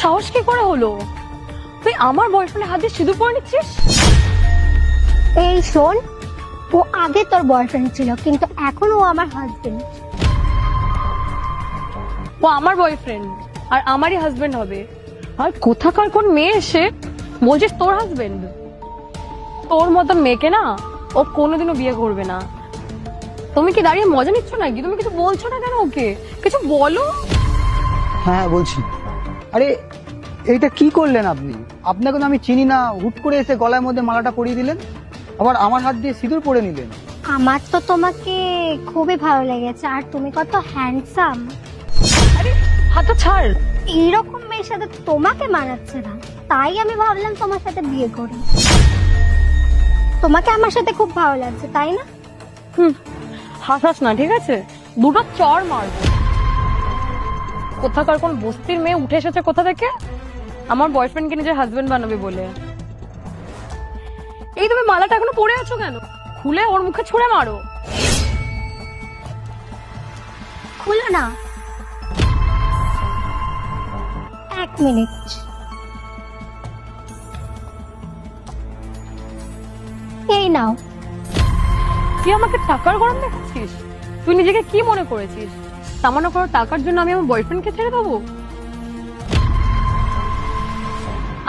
সাহস কি করে হলো? তুই আমার বয়ফ্রেন্ডের হাতে সিঁদুর পরে নিচ্ছিস? এই শোন, ও আগে তোর বয়ফ্রেন্ড ছিল, কিন্তু এখন ও আমার হাজবেন্ড। ও আমার বয়ফ্রেন্ড আর আমারই হাজবেন্ড হবে। আর কোথাকার কোন মেয়ে এসে বলছিস তোর হাজবেন্ড? তোর মতন মেয়েকে না ও কোনোদিনও বিয়ে করবে না। তুমি কি দাঁড়িয়ে মজা নিচ্ছ নাকি? তুমি কিছু বলছো না কেন? ওকে কিছু বলো। হ্যাঁ বলছি। আরে এইটা কি করলেন আপনি? আপনাকে তো আমি চিনি না, হুট করে এসে গলার মধ্যে মালাটা পরিয়ে দিলেন, আবার আমার হাত দিয়ে সিঁদুর পরে নিলেন। আমার তো তোমাকে খুবই ভালো লেগেছে, আর তুমি কত হ্যান্ডসাম। আরে হাতটা ছাড়। এইরকম মেয়ের সাথে তোমাকে মানাচ্ছে না, তাই আমি ভাবলাম তোমার সাথে বিয়ে করি। তোমাকে আমার সাথে খুব ভালো লাগছে, তাই না? হাসাস না, ঠিক আছে? দুটো চড় মারবো। কোথাকার কোন বস্তির মেয়ে উঠে এসেছে কোথা থেকে আমার বয়ফ্রেন্ডকে নিজের হাজবেন্ড বানাবে বলে। এই তুমি মালাটা এখনো পরে আছো কেন? খুলে ওর মুখে ছুঁড়ে মারো। খুলো না। 1 মিনিট। এই নাও। তুই আমাকে টাকার গরম দেখাচ্ছিস? তুই নিজেকে কি মনে করেছিস? সামান্য কোনো টাকার জন্য আমি আমার বয়ফ্রেন্ডকে ছেড়ে দেবো?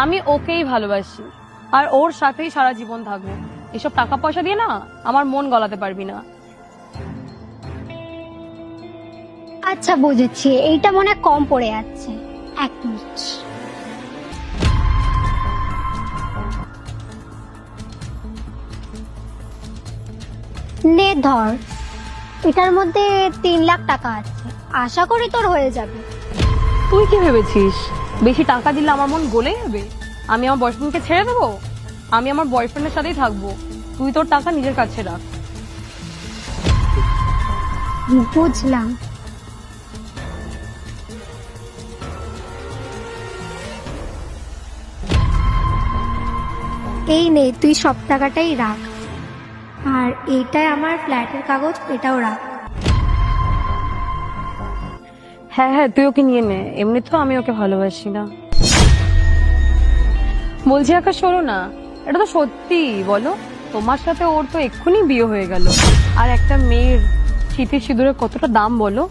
আমি ওকেই ভালোবাসি আর ওর সাথেই সারা জীবন থাকবো। এসব টাকা পয়সা দিয়ে না আমার মন গলাতে পারবি না। আচ্ছা বুঝেছি, এইটা মনে হয় কম পড়ে যাচ্ছে। 1 মিনিট। নে ধর, এটার মধ্যে 3 লাখ টাকা আছে, আশা করি তোর হয়ে যাবে। তুই কি ভেবেছিস বেশি টাকা দিলে আমার মন গলে যাবে? আমি আমার বয়ফ্রেন্ডকে ছেড়ে দেবো? আমি আমার বয়ফ্রেন্ডের সাথেই থাকবো। তুই তোর টাকা নিজের কাছে রাখ। বুঝলাম। এই নে, তুই সব টাকাটাই রাখ, আর এইটাই আমার ফ্ল্যাটের কাগজ, এটাও রাখ। হ্যাঁ হ্যাঁ, তুই ওকে নিয়ে নে। এমনি তো আমি ওকে ভালোবাসি না। বলছি আকাশ, শোনো না, এটা তো সত্যি বলো, তোমার সাথে ওর তো এক্ষুনি বিয়ে হয়ে গেল। আর একটা মেয়ের স্মৃতির সিঁদুরের কতটা দাম বলো?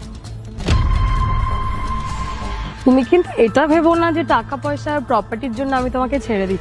তুমি কিন্তু এটা ভেবো না যে টাকা পয়সা আর প্রপার্টির জন্য আমি তোমাকে ছেড়ে দিচ্ছি।